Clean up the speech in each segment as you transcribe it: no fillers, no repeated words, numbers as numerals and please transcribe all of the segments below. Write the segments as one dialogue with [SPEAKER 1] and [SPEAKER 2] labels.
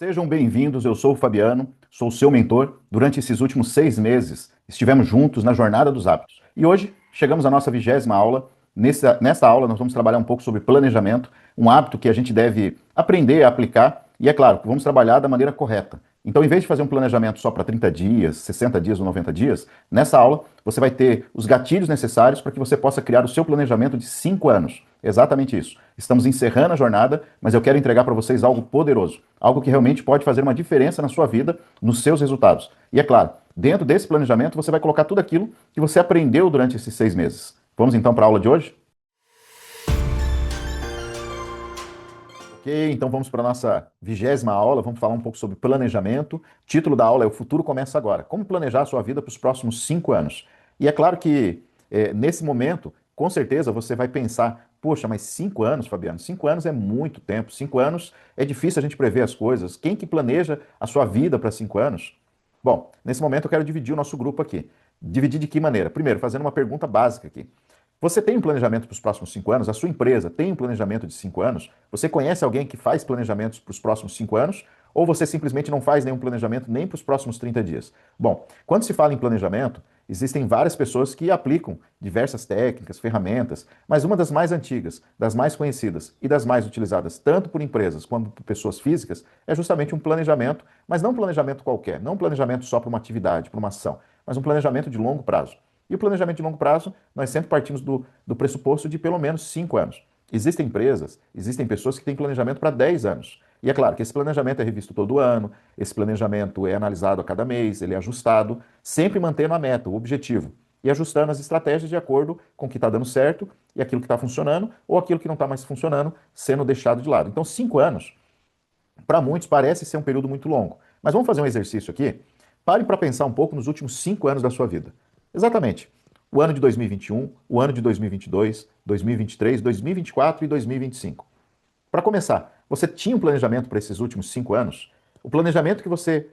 [SPEAKER 1] Sejam bem-vindos, eu sou o Fabiano, sou seu mentor. Durante esses últimos 6 meses, estivemos juntos na jornada dos hábitos. E hoje, chegamos à nossa 20ª aula. Nessa aula, nós vamos trabalhar um pouco sobre planejamento, um hábito que a gente deve aprender a aplicar. E é claro, vamos trabalhar da maneira correta. Então, em vez de fazer um planejamento só para 30 dias, 60 dias ou 90 dias, nessa aula você vai ter os gatilhos necessários para que você possa criar o seu planejamento de 5 anos. Exatamente isso. Estamos encerrando a jornada, mas eu quero entregar para vocês algo poderoso, algo que realmente pode fazer uma diferença na sua vida, nos seus resultados. E é claro, dentro desse planejamento você vai colocar tudo aquilo que você aprendeu durante esses 6 meses. Vamos então para a aula de hoje? Ok, então vamos para a nossa 20ª aula, vamos falar um pouco sobre planejamento. O título da aula é O Futuro Começa Agora. Como planejar a sua vida para os próximos 5 anos. E é claro que nesse momento, com certeza você vai pensar, poxa, mas 5 anos, Fabiano, 5 anos é muito tempo, 5 anos é difícil a gente prever as coisas. Quem que planeja a sua vida para 5 anos? Bom, nesse momento eu quero dividir o nosso grupo aqui. Dividir de que maneira? Primeiro, fazendo uma pergunta básica aqui. Você tem um planejamento para os próximos 5 anos? A sua empresa tem um planejamento de 5 anos? Você conhece alguém que faz planejamentos para os próximos 5 anos? Ou você simplesmente não faz nenhum planejamento nem para os próximos 30 dias? Bom, quando se fala em planejamento, existem várias pessoas que aplicam diversas técnicas, ferramentas, mas uma das mais antigas, das mais conhecidas e das mais utilizadas tanto por empresas quanto por pessoas físicas é justamente um planejamento, mas não um planejamento qualquer, não um planejamento só para uma atividade, para uma ação, mas um planejamento de longo prazo. E o planejamento de longo prazo, nós sempre partimos do pressuposto de pelo menos 5 anos. Existem empresas, existem pessoas que têm planejamento para 10 anos. E é claro que esse planejamento é revisto todo ano, esse planejamento é analisado a cada mês, ele é ajustado, sempre mantendo a meta, o objetivo, e ajustando as estratégias de acordo com o que está dando certo e aquilo que está funcionando, ou aquilo que não está mais funcionando, sendo deixado de lado. Então, 5 anos, para muitos, parece ser um período muito longo. Mas vamos fazer um exercício aqui? Pare para pensar um pouco nos últimos 5 anos da sua vida. Exatamente. O ano de 2021, o ano de 2022, 2023, 2024 e 2025. Para começar, você tinha um planejamento para esses últimos 5 anos? O planejamento que você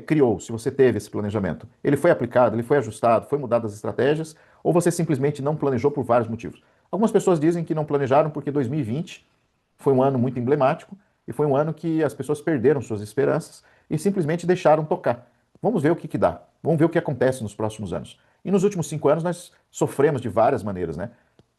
[SPEAKER 1] criou, se você teve esse planejamento, ele foi aplicado, ele foi ajustado, foi mudado as estratégias, ou você simplesmente não planejou por vários motivos? Algumas pessoas dizem que não planejaram porque 2020 foi um ano muito emblemático e foi um ano que as pessoas perderam suas esperanças e simplesmente deixaram tocar. Vamos ver o que, que dá, vamos ver o que acontece nos próximos anos. E nos últimos 5 anos nós sofremos de várias maneiras, né?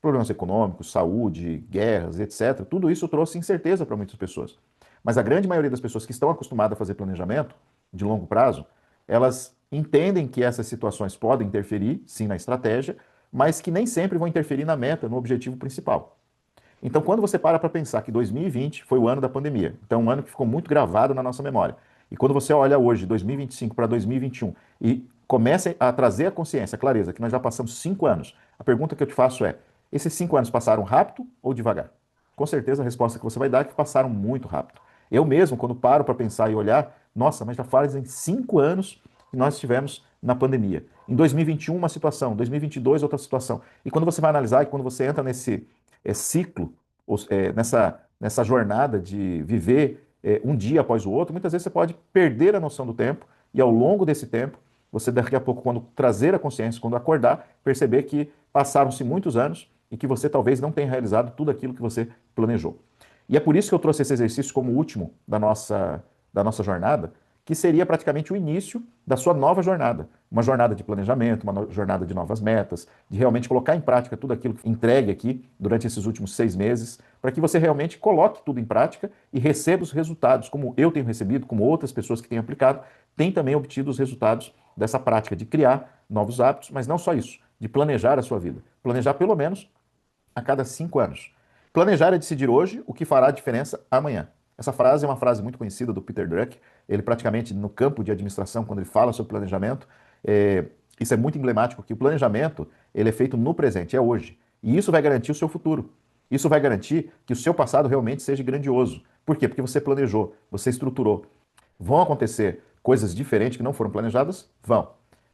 [SPEAKER 1] Problemas econômicos, saúde, guerras, etc. Tudo isso trouxe incerteza para muitas pessoas. Mas a grande maioria das pessoas que estão acostumadas a fazer planejamento de longo prazo, elas entendem que essas situações podem interferir, sim, na estratégia, mas que nem sempre vão interferir na meta, no objetivo principal. Então, quando você para pensar que 2020 foi o ano da pandemia, então um ano que ficou muito gravado na nossa memória, e quando você olha hoje, 2025 para 2021, e começa a trazer a consciência, a clareza, que nós já passamos 5 anos, a pergunta que eu te faço é, esses 5 anos passaram rápido ou devagar? Com certeza a resposta que você vai dar é que passaram muito rápido. Eu mesmo, quando paro para pensar e olhar, nossa, mas já fazem 5 anos que nós estivemos na pandemia. Em 2021, uma situação, 2022, outra situação. E quando você vai analisar, e quando você entra nesse ciclo, nessa jornada de viver um dia após o outro, muitas vezes você pode perder a noção do tempo e ao longo desse tempo, você daqui a pouco, quando trazer a consciência, quando acordar, perceber que passaram-se muitos anos e que você talvez não tenha realizado tudo aquilo que você planejou. E é por isso que eu trouxe esse exercício como último da nossa jornada, que seria praticamente o início da sua nova jornada. Uma jornada de planejamento, uma jornada de novas metas, de realmente colocar em prática tudo aquilo que entregue aqui durante esses últimos 6 meses, para que você realmente coloque tudo em prática e receba os resultados, como eu tenho recebido, como outras pessoas que têm aplicado, têm também obtido os resultados dessa prática de criar novos hábitos, mas não só isso, de planejar a sua vida. Planejar pelo menos a cada 5 anos. Planejar é decidir hoje o que fará a diferença amanhã. Essa frase é uma frase muito conhecida do Peter Drucker. Ele praticamente no campo de administração, quando ele fala sobre planejamento, isso é muito emblemático, que o planejamento ele é feito no presente, é hoje. E isso vai garantir o seu futuro. Isso vai garantir que o seu passado realmente seja grandioso. Por quê? Porque você planejou, você estruturou. Vão acontecer coisas diferentes que não foram planejadas? Vão.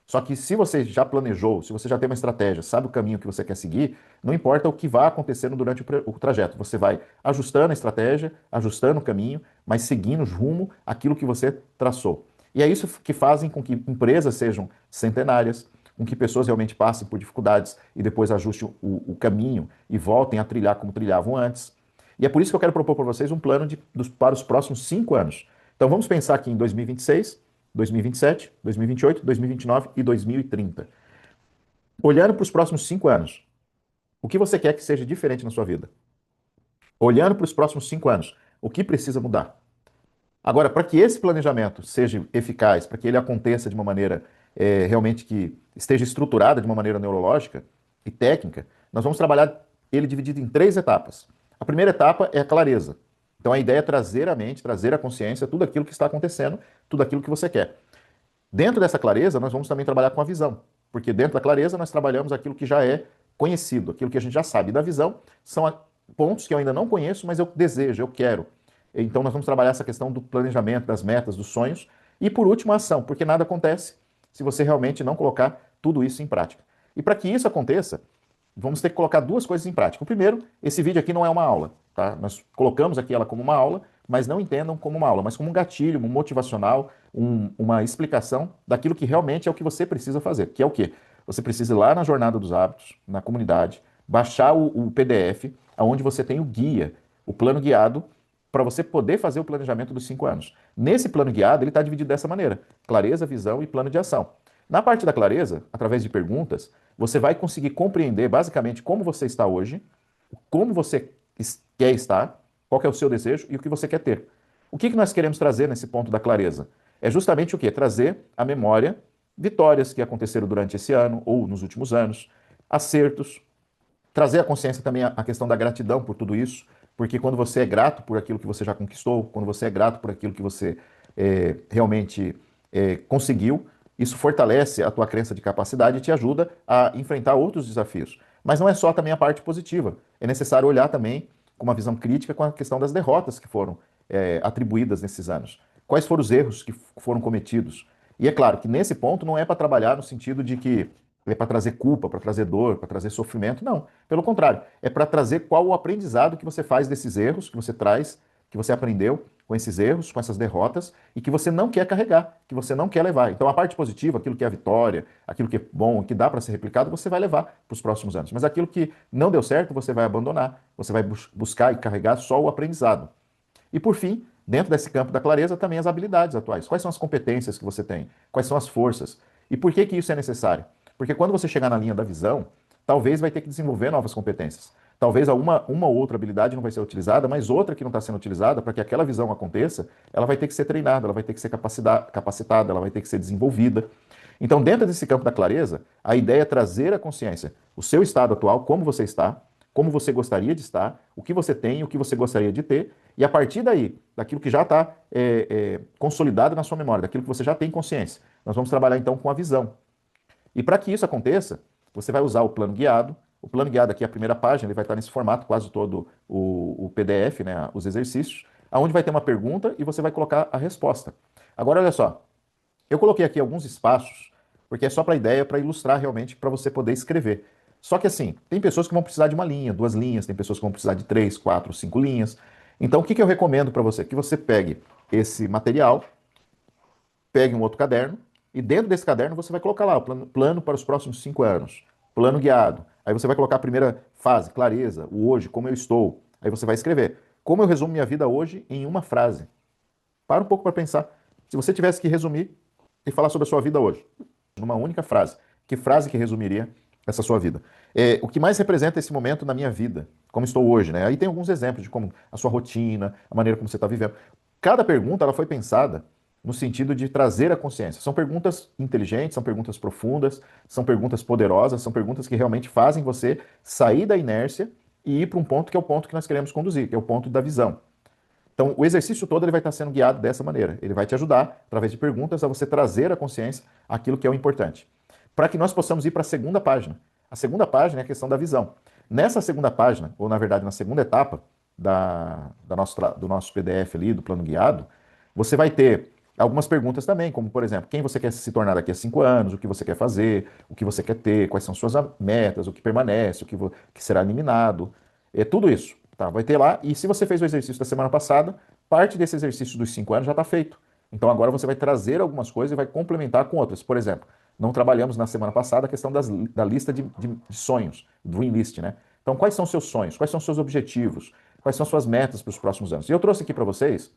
[SPEAKER 1] Só que se você já planejou, se você já tem uma estratégia, sabe o caminho que você quer seguir, não importa o que vá acontecendo durante o trajeto, você vai ajustando a estratégia, ajustando o caminho, mas seguindo rumo àquilo que você traçou. E é isso que fazem com que empresas sejam centenárias, com que pessoas realmente passem por dificuldades e depois ajustem o caminho e voltem a trilhar como trilhavam antes. E é por isso que eu quero propor para vocês um plano para os próximos 5 anos. Então vamos pensar aqui em 2026, 2027, 2028, 2029 e 2030. Olhando para os próximos 5 anos, o que você quer que seja diferente na sua vida? Olhando para os próximos 5 anos, o que precisa mudar? Agora, para que esse planejamento seja eficaz, para que ele aconteça de uma maneira realmente que esteja estruturada de uma maneira neurológica e técnica, nós vamos trabalhar ele dividido em 3 etapas. A primeira etapa é a clareza. Então a ideia é trazer à mente, trazer à consciência tudo aquilo que está acontecendo, tudo aquilo que você quer. Dentro dessa clareza, nós vamos também trabalhar com a visão, porque dentro da clareza nós trabalhamos aquilo que já é conhecido, aquilo que a gente já sabe. E da visão são pontos que eu ainda não conheço, mas eu desejo, eu quero. Então nós vamos trabalhar essa questão do planejamento, das metas, dos sonhos. E por último, a ação, porque nada acontece se você realmente não colocar tudo isso em prática. E para que isso aconteça, vamos ter que colocar 2 coisas em prática. O primeiro, esse vídeo aqui não é uma aula, tá? Nós colocamos aqui ela como uma aula, mas não entendam como uma aula, mas como um gatilho, um motivacional, uma explicação daquilo que realmente é o que você precisa fazer, que é o quê? Você precisa ir lá na Jornada dos Hábitos, na comunidade, baixar o PDF, onde você tem o guia, o plano guiado, para você poder fazer o planejamento dos 5 anos. Nesse plano guiado, ele está dividido dessa maneira: clareza, visão e plano de ação. Na parte da clareza, através de perguntas, você vai conseguir compreender basicamente como você está hoje, como você quer estar, qual que é o seu desejo e o que você quer ter. O que nós queremos trazer nesse ponto da clareza? É justamente o quê? Trazer à memória vitórias que aconteceram durante esse ano ou nos últimos anos, acertos, trazer à consciência também a questão da gratidão por tudo isso, porque quando você é grato por aquilo que você já conquistou, quando você é grato por aquilo que você realmente conseguiu, isso fortalece a tua crença de capacidade e te ajuda a enfrentar outros desafios. Mas não é só também a parte positiva. É necessário olhar também com uma visão crítica com a questão das derrotas que foram atribuídas nesses anos. Quais foram os erros que foram cometidos? E é claro que nesse ponto não é para trabalhar no sentido de que é para trazer culpa, para trazer dor, para trazer sofrimento. Não. Pelo contrário, é para trazer qual o aprendizado que você faz desses erros, que você traz, que você aprendeu com esses erros, com essas derrotas, e que você não quer carregar, que você não quer levar. Então a parte positiva, aquilo que é a vitória, aquilo que é bom, que dá para ser replicado, você vai levar para os próximos anos. Mas aquilo que não deu certo, você vai abandonar, você vai buscar e carregar só o aprendizado. E por fim, dentro desse campo da clareza, também as habilidades atuais. Quais são as competências que você tem? Quais são as forças? E por que isso é necessário? Porque quando você chegar na linha da visão, talvez vai ter que desenvolver novas competências. Talvez uma ou outra habilidade não vai ser utilizada, mas outra que não está sendo utilizada, para que aquela visão aconteça, ela vai ter que ser treinada, ela vai ter que ser capacitada, ela vai ter que ser desenvolvida. Então, dentro desse campo da clareza, a ideia é trazer à consciência o seu estado atual, como você está, como você gostaria de estar, o que você tem, o que você gostaria de ter, e a partir daí, daquilo que já está consolidado na sua memória, daquilo que você já tem consciência, nós vamos trabalhar então com a visão. E para que isso aconteça, você vai usar o plano guiado. O plano guiado aqui, a primeira página, ele vai estar nesse formato, quase todo o PDF, né, os exercícios, aonde vai ter uma pergunta e você vai colocar a resposta. Agora, olha só, eu coloquei aqui alguns espaços, porque é só para ideia, para ilustrar realmente, para você poder escrever. Só que assim, tem pessoas que vão precisar de uma linha, 2 linhas, tem pessoas que vão precisar de 3, 4, 5 linhas. Então, o que eu recomendo para você? Que você pegue esse material, pegue um outro caderno, e dentro desse caderno você vai colocar lá o plano para os próximos 5 anos, plano guiado. Aí você vai colocar a primeira fase, clareza, o hoje, como eu estou. Aí você vai escrever, como eu resumo minha vida hoje em uma frase. Para um pouco para pensar. Se você tivesse que resumir e falar sobre a sua vida hoje, numa única frase, que frase que resumiria essa sua vida? O que mais representa esse momento na minha vida, como estou hoje, né? Aí tem alguns exemplos de como a sua rotina, a maneira como você está vivendo. Cada pergunta ela foi pensada no sentido de trazer a consciência. São perguntas inteligentes, são perguntas profundas, são perguntas poderosas, são perguntas que realmente fazem você sair da inércia e ir para um ponto que é o ponto que nós queremos conduzir, que é o ponto da visão. Então, o exercício todo ele vai estar sendo guiado dessa maneira. Ele vai te ajudar, através de perguntas, a você trazer à consciência aquilo que é o importante. Para que nós possamos ir para a segunda página. A segunda página é a questão da visão. Nessa segunda página, ou na verdade na segunda etapa do nosso PDF ali, do plano guiado, você vai ter algumas perguntas também, como por exemplo, quem você quer se tornar daqui a 5 anos, o que você quer fazer, o que você quer ter, quais são suas metas, o que permanece, que será eliminado, tudo isso. Tá, vai ter lá, e se você fez o exercício da semana passada, parte desse exercício dos 5 anos já está feito. Então agora você vai trazer algumas coisas e vai complementar com outras. Por exemplo, não trabalhamos na semana passada a questão da lista de sonhos, Dream List, né? Então quais são os seus sonhos? Quais são os seus objetivos? Quais são as suas metas para os próximos anos? E eu trouxe aqui para vocês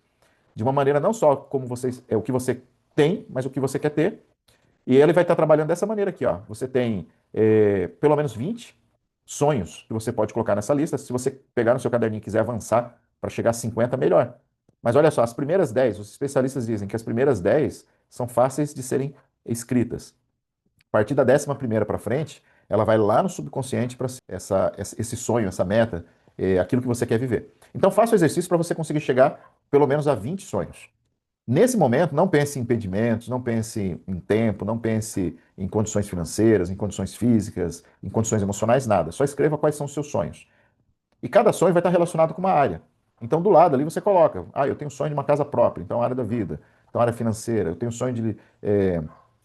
[SPEAKER 1] de uma maneira não só como você, é o que você tem, mas o que você quer ter. E ele vai estar trabalhando dessa maneira aqui, ó. Você tem pelo menos 20 sonhos que você pode colocar nessa lista. Se você pegar no seu caderninho e quiser avançar para chegar a 50, melhor. Mas olha só, as primeiras 10, os especialistas dizem que as primeiras 10 são fáceis de serem escritas. A partir da 11ª para frente, ela vai lá no subconsciente para esse sonho, essa meta, aquilo que você quer viver. Então faça o exercício para você conseguir chegar pelo menos a 20 sonhos. Nesse momento, não pense em impedimentos, não pense em tempo, não pense em condições financeiras, em condições físicas, em condições emocionais, nada. Só escreva quais são os seus sonhos. E cada sonho vai estar relacionado com uma área. Então, do lado ali você coloca, eu tenho sonho de uma casa própria, então área da vida, então área financeira, eu tenho sonho de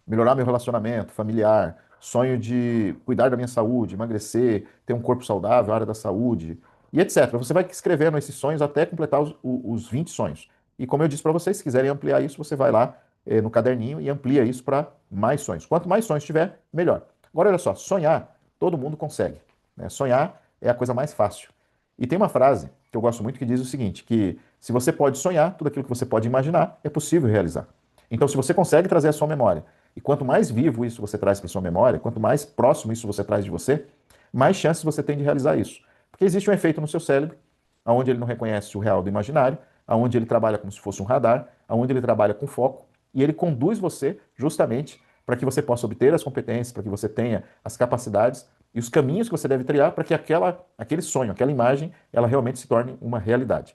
[SPEAKER 1] melhorar meu relacionamento familiar, sonho de cuidar da minha saúde, emagrecer, ter um corpo saudável, área da saúde, e etc. Você vai escrevendo esses sonhos até completar os 20 sonhos. E como eu disse para vocês, se quiserem ampliar isso, você vai lá no caderninho e amplia isso para mais sonhos. Quanto mais sonhos tiver, melhor. Agora, olha só, sonhar, todo mundo consegue, né? Sonhar é a coisa mais fácil. E tem uma frase que eu gosto muito que diz o seguinte, que se você pode sonhar, tudo aquilo que você pode imaginar é possível realizar. Então, se você consegue trazer a sua memória, e quanto mais vivo isso você traz para sua memória, quanto mais próximo isso você traz de você, mais chances você tem de realizar isso. Porque existe um efeito no seu cérebro, onde ele não reconhece o real do imaginário, onde ele trabalha como se fosse um radar, onde ele trabalha com foco, e ele conduz você justamente para que você possa obter as competências, para que você tenha as capacidades e os caminhos que você deve trilhar para que aquele sonho, aquela imagem, ela realmente se torne uma realidade.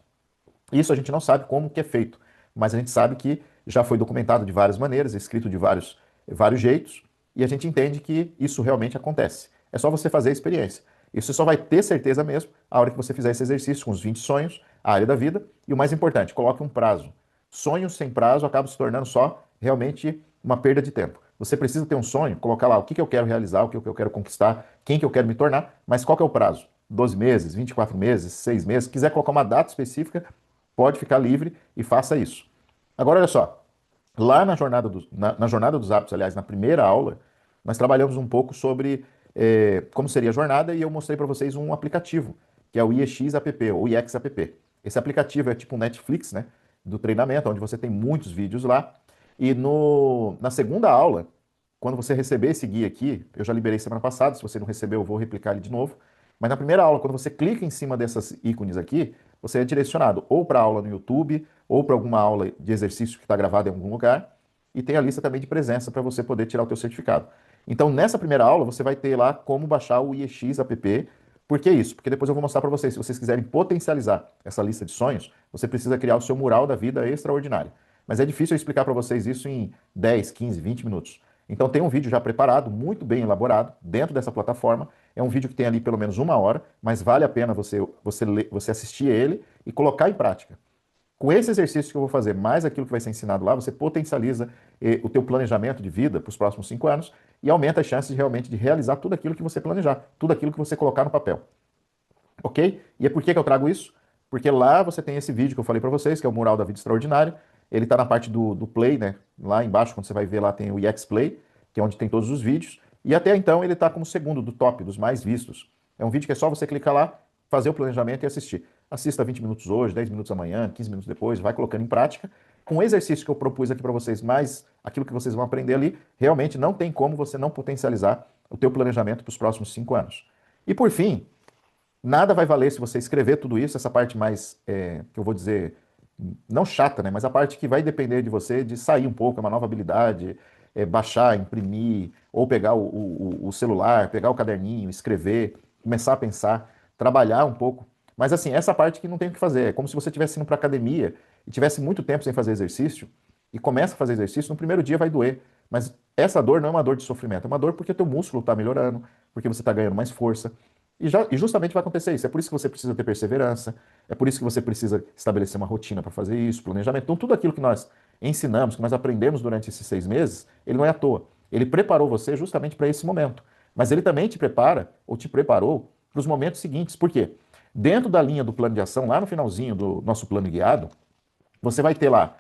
[SPEAKER 1] Isso a gente não sabe como que é feito, mas a gente sabe que já foi documentado de várias maneiras, escrito de vários jeitos, e a gente entende que isso realmente acontece. É só você fazer a experiência. E você só vai ter certeza mesmo a hora que você fizer esse exercício com os 20 sonhos, a área da vida, e o mais importante, coloque um prazo. Sonhos sem prazo acabam se tornando só realmente uma perda de tempo. Você precisa ter um sonho, colocar lá o que eu quero realizar, o que eu quero conquistar, quem que eu quero me tornar, mas qual que é o prazo? 12 meses, 24 meses, 6 meses. Se quiser colocar uma data específica, pode ficar livre e faça isso. Agora, olha só, lá na jornada dos hábitos, aliás, na primeira aula, nós trabalhamos um pouco sobre como seria a jornada e eu mostrei para vocês um aplicativo, que é o IEX App, ou IEX App. Esse aplicativo é tipo um Netflix, né, do treinamento, onde você tem muitos vídeos lá. E na segunda aula, quando você receber esse guia aqui, eu já liberei semana passada, se você não recebeu, eu vou replicar ele de novo. Mas na primeira aula, quando você clica em cima dessas ícones aqui, você é direcionado ou para aula no YouTube, ou para alguma aula de exercício que está gravada em algum lugar, e tem a lista também de presença para você poder tirar o teu certificado. Então, nessa primeira aula, você vai ter lá como baixar o IEX App. Por que isso? Porque depois eu vou mostrar para vocês, se vocês quiserem potencializar essa lista de sonhos, você precisa criar o seu mural da vida extraordinário. Mas é difícil eu explicar para vocês isso em 10, 15, 20 minutos. Então tem um vídeo já preparado, muito bem elaborado, dentro dessa plataforma. É um vídeo que tem ali pelo menos 1 hora, mas vale a pena você assistir ele e colocar em prática. Com esse exercício que eu vou fazer, mais aquilo que vai ser ensinado lá, você potencializa o teu planejamento de vida para os próximos 5 anos e aumenta as chances de realmente de realizar tudo aquilo que você planejar, tudo aquilo que você colocar no papel. Ok? E é por que eu trago isso? Porque lá você tem esse vídeo que eu falei para vocês, que é o Mural da Vida Extraordinária. Ele está na parte do Play, né? Lá embaixo, quando você vai ver lá, tem o EX Play, que é onde tem todos os vídeos. E até então ele está como segundo do top, dos mais vistos. É um vídeo que é só você clicar lá, fazer o planejamento e assistir. Assista 20 minutos hoje, 10 minutos amanhã, 15 minutos depois, vai colocando em prática. Com o exercício que eu propus aqui para vocês, mais aquilo que vocês vão aprender ali, realmente não tem como você não potencializar o teu planejamento para os próximos 5 anos. E por fim, nada vai valer se você escrever tudo isso, essa parte mais, que eu vou dizer, não chata, né? Mas a parte que vai depender de você de sair um pouco, é uma nova habilidade, baixar, imprimir, ou pegar o celular, pegar o caderninho, escrever, começar a pensar, trabalhar um pouco. Mas assim, essa parte que não tem o que fazer. É como se você estivesse indo para academia e tivesse muito tempo sem fazer exercício, e começa a fazer exercício, no primeiro dia vai doer. Mas essa dor não é uma dor de sofrimento, é uma dor porque teu músculo está melhorando, porque você está ganhando mais força. E justamente vai acontecer isso. É por isso que você precisa ter perseverança, é por isso que você precisa estabelecer uma rotina para fazer isso, planejamento. Então, tudo aquilo que nós ensinamos, que nós aprendemos durante esses 6 meses, ele não é à toa. Ele preparou você justamente para esse momento. Mas ele também te prepara, ou te preparou, para os momentos seguintes. Por quê? Dentro da linha do plano de ação, lá no finalzinho do nosso plano guiado, você vai ter lá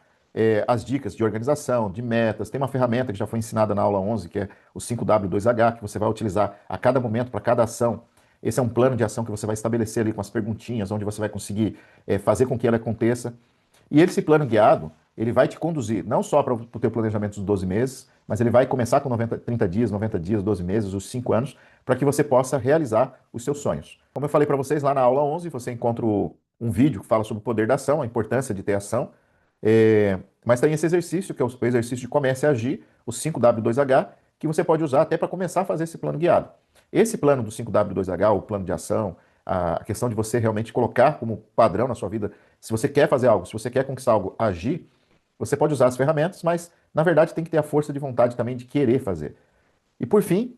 [SPEAKER 1] as dicas de organização, de metas. Tem uma ferramenta que já foi ensinada na aula 11, que é o 5W2H, que você vai utilizar a cada momento para cada ação. Esse é um plano de ação que você vai estabelecer ali com as perguntinhas, onde você vai conseguir fazer com que ela aconteça. E esse plano guiado, ele vai te conduzir não só para o teu planejamento dos 12 meses, mas ele vai começar com 30 dias, 90 dias, 12 meses, os 5 anos, para que você possa realizar os seus sonhos. Como eu falei para vocês lá na aula 11, você encontra um vídeo que fala sobre o poder da ação, a importância de ter ação. Mas tem esse exercício, que é o exercício de comece a agir, o 5W2H, que você pode usar até para começar a fazer esse plano guiado. Esse plano do 5W2H, o plano de ação, a questão de você realmente colocar como padrão na sua vida, se você quer fazer algo, se você quer conquistar algo, agir, você pode usar as ferramentas, mas na verdade tem que ter a força de vontade também de querer fazer. E por fim,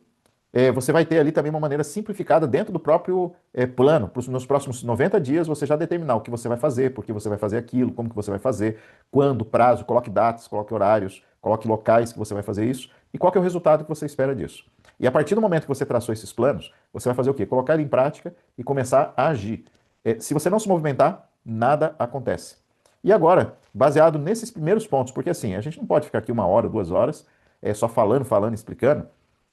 [SPEAKER 1] você vai ter ali também uma maneira simplificada dentro do próprio plano. Nos próximos 90 dias você já determinar o que você vai fazer, por que você vai fazer aquilo, como que você vai fazer, quando, prazo, coloque datas, coloque horários, coloque locais que você vai fazer isso e qual que é o resultado que você espera disso. E a partir do momento que você traçou esses planos, você vai fazer o quê? Colocar ele em prática e começar a agir. Se você não se movimentar, nada acontece. E agora, baseado nesses primeiros pontos, porque assim, a gente não pode ficar aqui 1 hora, 2 horas, só falando, explicando,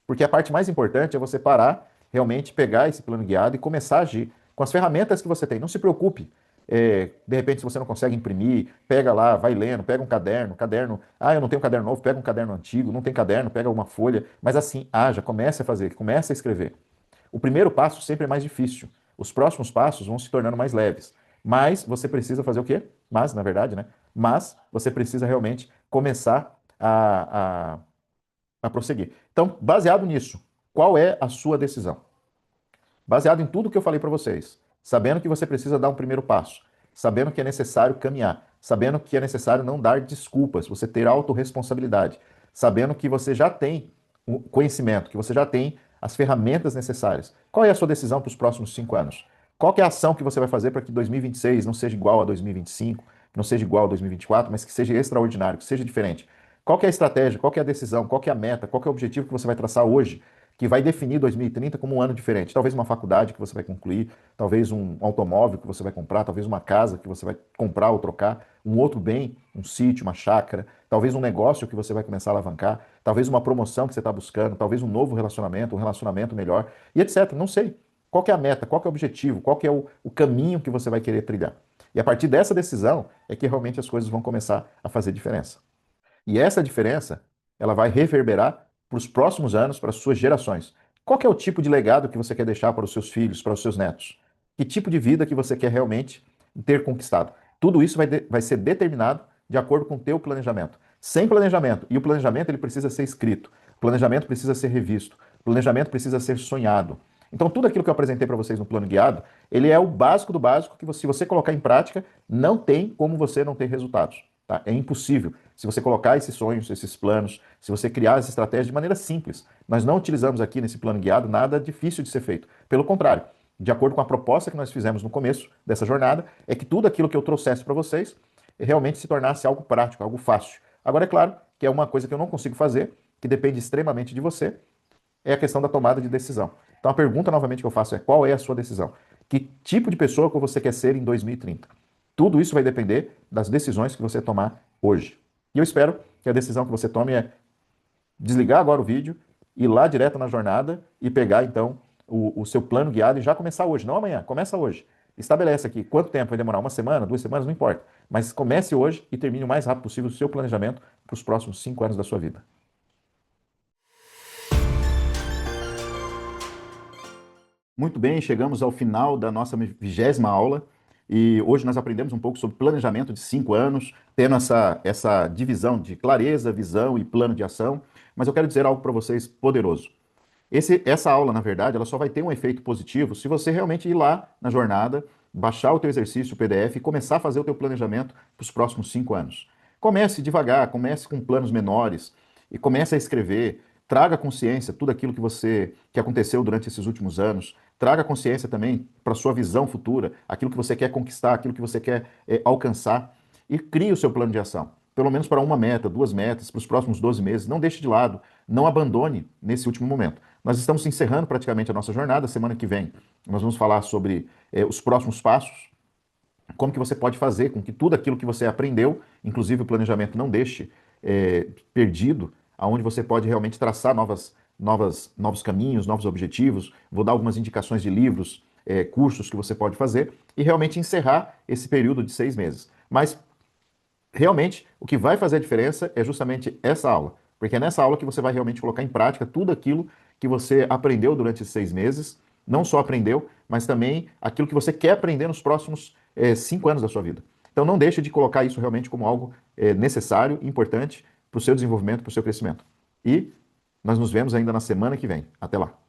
[SPEAKER 1] porque a parte mais importante é você parar, realmente pegar esse plano guiado e começar a agir com as ferramentas que você tem. Não se preocupe. De repente, se você não consegue imprimir, pega lá, vai lendo, pega um caderno. Ah, eu não tenho caderno novo, pega um caderno antigo, não tem caderno, pega uma folha. Mas assim, haja, comece a fazer, comece a escrever. O primeiro passo sempre é mais difícil. Os próximos passos vão se tornando mais leves. Mas você precisa fazer o quê? Mas, na verdade, né? Mas você precisa realmente começar a prosseguir. Então, baseado nisso, qual é a sua decisão? Baseado em tudo que eu falei para vocês, sabendo que você precisa dar um primeiro passo, sabendo que é necessário caminhar, sabendo que é necessário não dar desculpas, você ter autorresponsabilidade, sabendo que você já tem o conhecimento, que você já tem as ferramentas necessárias. Qual é a sua decisão para os próximos 5 anos? Qual que é a ação que você vai fazer para que 2026 não seja igual a 2025, não seja igual a 2024, mas que seja extraordinário, que seja diferente? Qual que é a estratégia, qual que é a decisão, qual que é a meta, qual que é o objetivo que você vai traçar hoje, que vai definir 2030 como um ano diferente? Talvez uma faculdade que você vai concluir, talvez um automóvel que você vai comprar, talvez uma casa que você vai comprar ou trocar, um outro bem, um sítio, uma chácara, talvez um negócio que você vai começar a alavancar, talvez uma promoção que você está buscando, talvez um novo relacionamento, um relacionamento melhor, e etc. Não sei. Qual que é a meta, qual que é o objetivo, qual que é o caminho que você vai querer trilhar. E a partir dessa decisão é que realmente as coisas vão começar a fazer diferença. E essa diferença, ela vai reverberar para os próximos anos, para as suas gerações. Qual que é o tipo de legado que você quer deixar para os seus filhos, para os seus netos? Que tipo de vida que você quer realmente ter conquistado? Tudo isso vai ser determinado de acordo com o teu planejamento. Sem planejamento, e o planejamento ele precisa ser escrito, o planejamento precisa ser revisto, o planejamento precisa ser sonhado. Então, tudo aquilo que eu apresentei para vocês no plano guiado, ele é o básico do básico que se você colocar em prática, não tem como você não ter resultados. Tá? É impossível. Se você colocar esses sonhos, esses planos, se você criar essa estratégia de maneira simples. Nós não utilizamos aqui nesse plano guiado nada difícil de ser feito. Pelo contrário, de acordo com a proposta que nós fizemos no começo dessa jornada, é que tudo aquilo que eu trouxesse para vocês realmente se tornasse algo prático, algo fácil. Agora, é claro que é uma coisa que eu não consigo fazer, que depende extremamente de você, é a questão da tomada de decisão. Então, a pergunta novamente que eu faço é: qual é a sua decisão? Que tipo de pessoa que você quer ser em 2030? Tudo isso vai depender das decisões que você tomar hoje. E eu espero que a decisão que você tome é desligar agora o vídeo, ir lá direto na jornada e pegar, então, o seu plano guiado e já começar hoje, não amanhã, começa hoje. Estabelece aqui quanto tempo vai demorar, 1 semana, 2 semanas, não importa. Mas comece hoje e termine o mais rápido possível o seu planejamento para os próximos 5 anos da sua vida. Muito bem, chegamos ao final da nossa 20ª aula e hoje nós aprendemos um pouco sobre planejamento de 5 anos, tendo essa divisão de clareza, visão e plano de ação, mas eu quero dizer algo para vocês poderoso. Essa aula, na verdade, ela só vai ter um efeito positivo se você realmente ir lá na jornada, baixar o teu exercício, o PDF e começar a fazer o teu planejamento para os próximos 5 anos. Comece devagar, comece com planos menores e comece a escrever. Traga consciência tudo aquilo que aconteceu durante esses últimos anos. Traga consciência também para a sua visão futura, aquilo que você quer conquistar, aquilo que você quer alcançar. E crie o seu plano de ação. Pelo menos para 1 meta, 2 metas, para os próximos 12 meses. Não deixe de lado, não abandone nesse último momento. Nós estamos encerrando praticamente a nossa jornada. Semana que vem nós vamos falar sobre os próximos passos, como que você pode fazer com que tudo aquilo que você aprendeu, inclusive o planejamento, não deixe perdido, aonde você pode realmente traçar novos caminhos, novos objetivos. Vou dar algumas indicações de livros, cursos que você pode fazer e realmente encerrar esse período de 6 meses. Mas realmente o que vai fazer a diferença é justamente essa aula, porque é nessa aula que você vai realmente colocar em prática tudo aquilo que você aprendeu durante esses 6 meses, não só aprendeu, mas também aquilo que você quer aprender nos próximos 5 anos da sua vida. Então não deixe de colocar isso realmente como algo necessário, importante para o seu desenvolvimento, para o seu crescimento. E nós nos vemos ainda na semana que vem. Até lá.